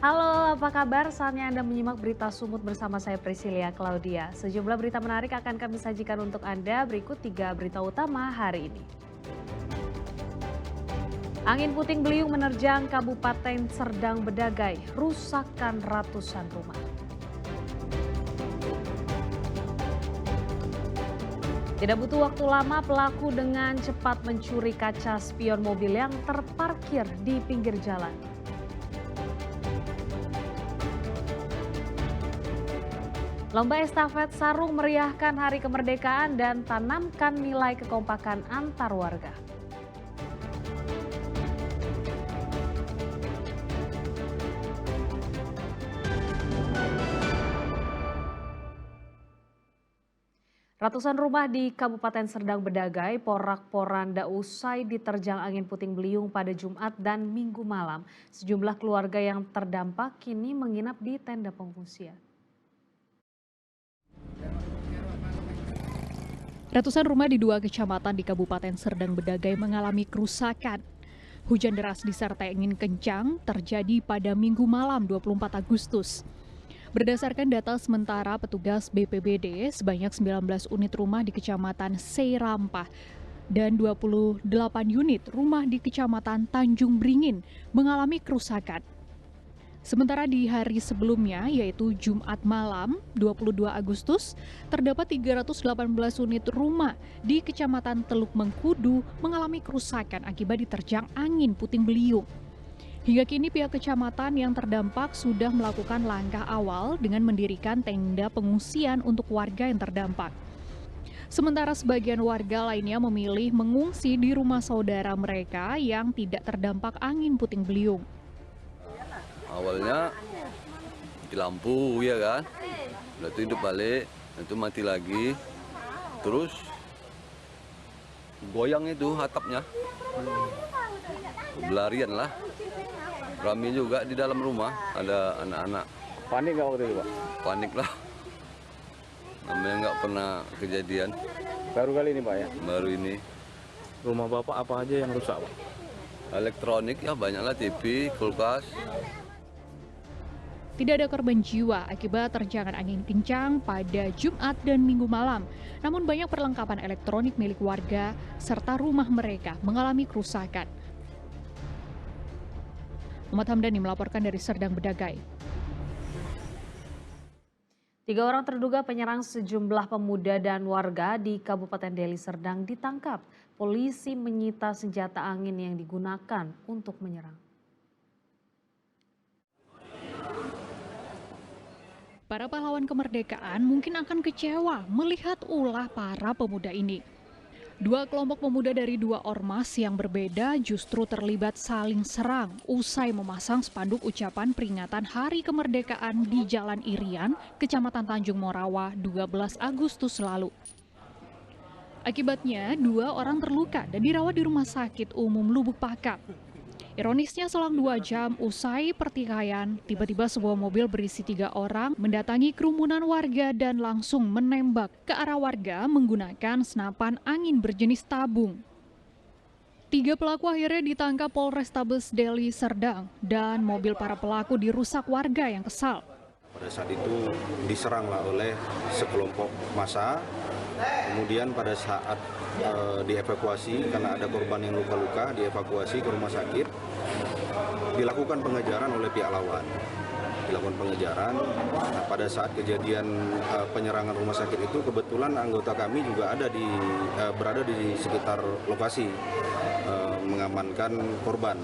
Halo, apa kabar? Saatnya Anda menyimak berita Sumut bersama saya Priscilia Claudia. Sejumlah berita menarik akan kami sajikan untuk Anda. Berikut 3 berita utama hari ini. Angin puting beliung menerjang Kabupaten Serdang Bedagai, rusakkan ratusan rumah. Tidak butuh waktu lama, pelaku dengan cepat mencuri kaca spion mobil yang terparkir di pinggir jalan. Lomba estafet sarung meriahkan Hari Kemerdekaan dan tanamkan nilai kekompakan antar warga. Ratusan rumah di Kabupaten Serdang Bedagai porak-poranda usai diterjang angin puting beliung pada Jumat dan Minggu malam. Sejumlah keluarga yang terdampak kini menginap di tenda pengungsian. Ratusan rumah di 2 kecamatan di Kabupaten Serdang Bedagai mengalami kerusakan. Hujan deras disertai angin kencang terjadi pada Minggu malam 24 Agustus. Berdasarkan data sementara petugas BPBD, sebanyak 19 unit rumah di Kecamatan Seirampah dan 28 unit rumah di Kecamatan Tanjung Beringin mengalami kerusakan. Sementara di hari sebelumnya, yaitu Jumat malam 22 Agustus, terdapat 318 unit rumah di Kecamatan Teluk Mengkudu mengalami kerusakan akibat diterjang angin puting beliung. Hingga kini pihak kecamatan yang terdampak sudah melakukan langkah awal dengan mendirikan tenda pengungsian untuk warga yang terdampak. Sementara sebagian warga lainnya memilih mengungsi di rumah saudara mereka yang tidak terdampak angin puting beliung. Awalnya mati lampu ya kan, udah itu hidup balik, itu mati lagi, terus goyang itu atapnya, berlarian lah, rame juga di dalam rumah, ada anak-anak. Panik nggak waktu itu, Pak? Panik lah, namanya nggak pernah kejadian, Baru kali ini, Pak ya? baru ini. Rumah Bapak apa aja yang rusak, Pak? Elektronik ya banyaklah, TV, kulkas. Tidak ada korban jiwa akibat terjangan angin kencang pada Jumat dan Minggu malam. Namun banyak perlengkapan elektronik milik warga serta rumah mereka mengalami kerusakan. Muhammad Hamdani melaporkan dari Serdang Bedagai. 3 orang terduga penyerang sejumlah pemuda dan warga di Kabupaten Deli Serdang ditangkap. Polisi menyita senjata angin yang digunakan untuk menyerang. Para pahlawan kemerdekaan mungkin akan kecewa melihat ulah para pemuda ini. 2 kelompok pemuda dari 2 ormas yang berbeda justru terlibat saling serang usai memasang spanduk ucapan peringatan Hari Kemerdekaan di Jalan Irian, Kecamatan Tanjung Morawa, 12 Agustus lalu. Akibatnya 2 orang terluka dan dirawat di Rumah Sakit Umum Lubuk Pakam. Ironisnya selang 2 jam usai pertikaian, tiba-tiba sebuah mobil berisi 3 orang mendatangi kerumunan warga dan langsung menembak ke arah warga menggunakan senapan angin berjenis tabung. 3 pelaku akhirnya ditangkap Polrestabes Deli Serdang dan mobil para pelaku dirusak warga yang kesal. Pada saat itu diseranglah oleh sekelompok massa, kemudian pada saat dievakuasi karena ada korban yang luka-luka, dievakuasi ke rumah sakit, dilakukan pengejaran oleh pihak lawan. Dilakukan pengejaran. Nah, pada saat kejadian penyerangan rumah sakit itu kebetulan anggota kami juga berada di sekitar lokasi mengamankan korban.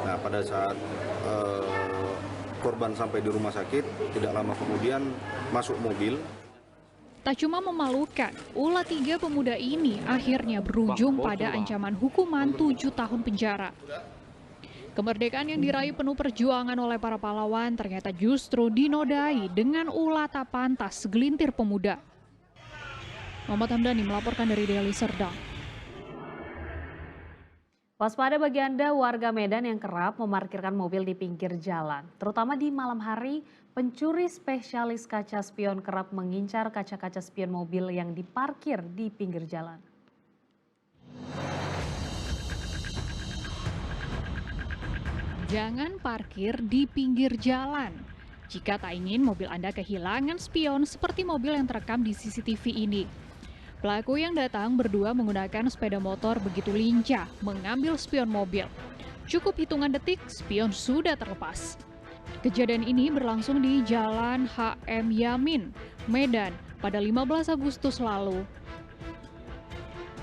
Nah, pada saat korban sampai di rumah sakit, tidak lama kemudian masuk mobil. Tak cuma memalukan, ulah 3 pemuda ini akhirnya berujung pada ancaman hukuman 7 tahun penjara. Kemerdekaan yang diraih penuh perjuangan oleh para pahlawan ternyata justru dinodai dengan ulah tak pantas segelintir pemuda. Muhammad Hamdani melaporkan dari Deli Serdang. Waspada bagi Anda warga Medan yang kerap memarkirkan mobil di pinggir jalan. Terutama di malam hari, pencuri spesialis kaca spion kerap mengincar kaca-kaca spion mobil yang diparkir di pinggir jalan. Jangan parkir di pinggir jalan. Jika tak ingin mobil Anda kehilangan spion seperti mobil yang terekam di CCTV ini. Pelaku yang datang berdua menggunakan sepeda motor begitu lincah mengambil spion mobil. Cukup hitungan detik, spion sudah terlepas. Kejadian ini berlangsung di Jalan HM Yamin, Medan, pada 15 Agustus lalu.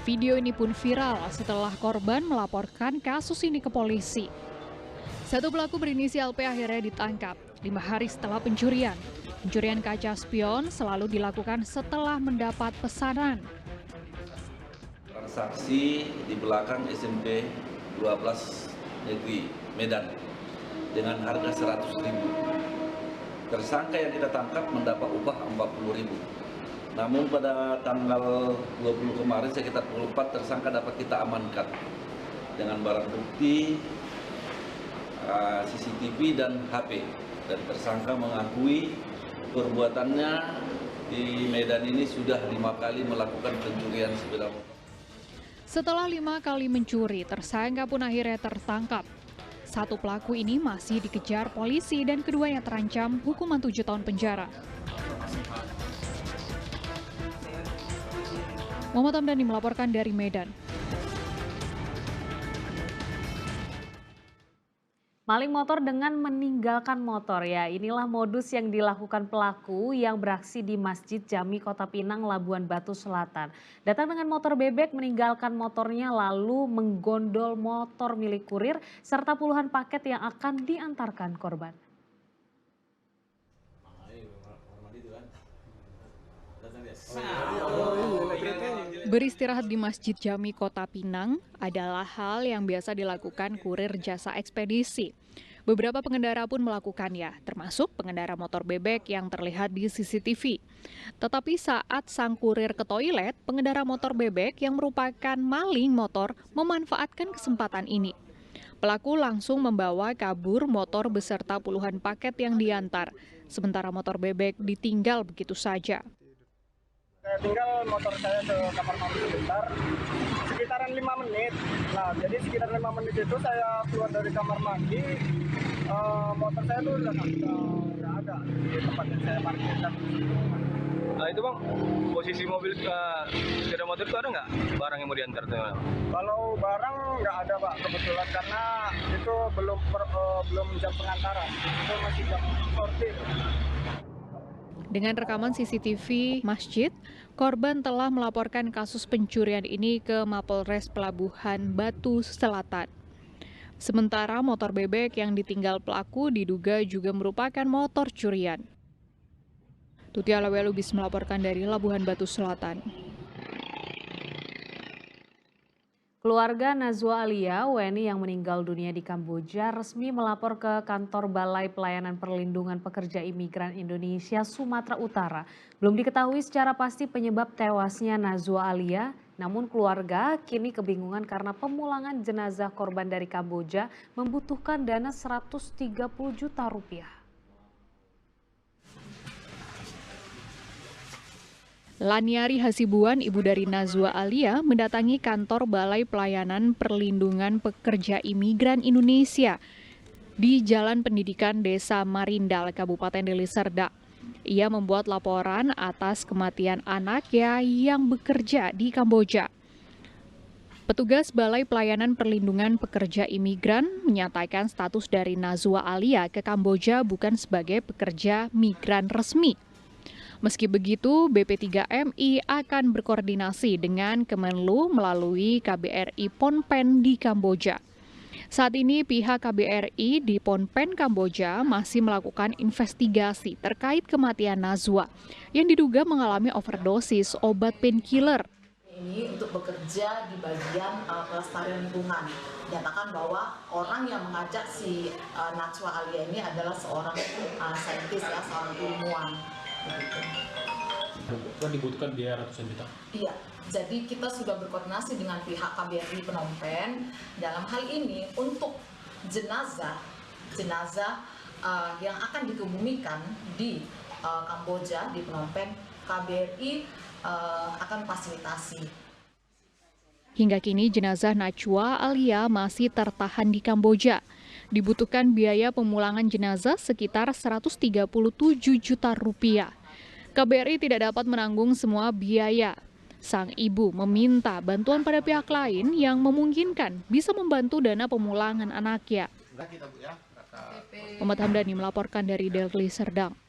Video ini pun viral setelah korban melaporkan kasus ini ke polisi. Satu pelaku berinisial P akhirnya ditangkap 5 hari setelah pencurian. Pencurian kaca spion selalu dilakukan setelah mendapat pesanan. Transaksi di belakang SMP 12 Negeri Medan dengan harga 100.000. Tersangka yang kita tangkap mendapat upah 40.000. Namun pada tanggal 20 kemarin sekitar 24 tersangka dapat kita amankan dengan barang bukti CCTV dan HP. Dan tersangka mengakui perbuatannya di Medan ini sudah 5 kali melakukan pencurian sepeda motor. Setelah 5 kali mencuri, tersangka pun akhirnya tertangkap. Satu pelaku ini masih dikejar polisi dan keduanya terancam hukuman 7 tahun penjara. Muhammad Hamdani melaporkan dari Medan. Maling motor dengan meninggalkan motor ya, inilah modus yang dilakukan pelaku yang beraksi di Masjid Jami Kota Pinang, Labuan Batu Selatan. Datang dengan motor bebek, meninggalkan motornya lalu menggondol motor milik kurir serta puluhan paket yang akan diantarkan korban. Beristirahat di Masjid Jami Kota Pinang adalah hal yang biasa dilakukan kurir jasa ekspedisi. Beberapa pengendara pun melakukannya, termasuk pengendara motor bebek yang terlihat di CCTV. Tetapi saat sang kurir ke toilet, pengendara motor bebek yang merupakan maling motor memanfaatkan kesempatan ini. Pelaku langsung membawa kabur motor beserta puluhan paket yang diantar, sementara motor bebek ditinggal begitu saja. Saya tinggal motor saya ke kamar mandi sebentar, sekitaran 5 menit. Nah, jadi sekitar 5 menit itu saya keluar dari kamar mandi, motor saya tuh udah nggak ada di tempat yang saya parkirkan. Nah itu bang, posisi mobil sepeda motor itu ada nggak barang yang mau diantar? Kalau barang nggak ada Pak, kebetulan karena itu belum jam pengantaran, itu masih jam sortir. Dengan rekaman CCTV masjid, korban telah melaporkan kasus pencurian ini ke Mapolres Pelabuhan Batu Selatan. Sementara motor bebek yang ditinggal pelaku diduga juga merupakan motor curian. Tutia Lawelubis melaporkan dari Labuhan Batu Selatan. Keluarga Nazwa Alia, WNI yang meninggal dunia di Kamboja, resmi melapor ke kantor Balai Pelayanan Perlindungan Pekerja Imigran Indonesia Sumatera Utara. Belum diketahui secara pasti penyebab tewasnya Nazwa Alia, namun keluarga kini kebingungan karena pemulangan jenazah korban dari Kamboja membutuhkan dana 130 juta rupiah. Laniari Hasibuan, ibu dari Nazwa Alia, mendatangi kantor Balai Pelayanan Perlindungan Pekerja Imigran Indonesia di Jalan Pendidikan Desa Marindal, Kabupaten Deli Serdang. Ia membuat laporan atas kematian anaknya yang bekerja di Kamboja. Petugas Balai Pelayanan Perlindungan Pekerja Imigran menyatakan status dari Nazwa Alia ke Kamboja bukan sebagai pekerja migran resmi. Meski begitu, BP3MI akan berkoordinasi dengan Kemenlu melalui KBRI Phnom Penh di Kamboja. Saat ini pihak KBRI di Phnom Penh, Kamboja masih melakukan investigasi terkait kematian Nazwa yang diduga mengalami overdosis obat painkiller. Ini untuk bekerja di bagian pelestarian lingkungan. Nyatakan bahwa orang yang mengajak si Nazwa Alia ini adalah seorang saintis ya, seorang ilmuwan. Kan dibutuhkan biaya ratusan juta. Iya, jadi kita sudah berkoordinasi dengan pihak KBRI Phnom Penh dalam hal ini untuk jenazah yang akan dikebumikan di Kamboja di Phnom Penh, KBRI akan fasilitasi. Hingga kini jenazah Najwa Alia masih tertahan di Kamboja. Dibutuhkan biaya pemulangan jenazah sekitar 137 juta rupiah. KBRI tidak dapat menanggung semua biaya. Sang ibu meminta bantuan pada pihak lain yang memungkinkan bisa membantu dana pemulangan anaknya. Muhammad Hamdani melaporkan dari Deli Serdang.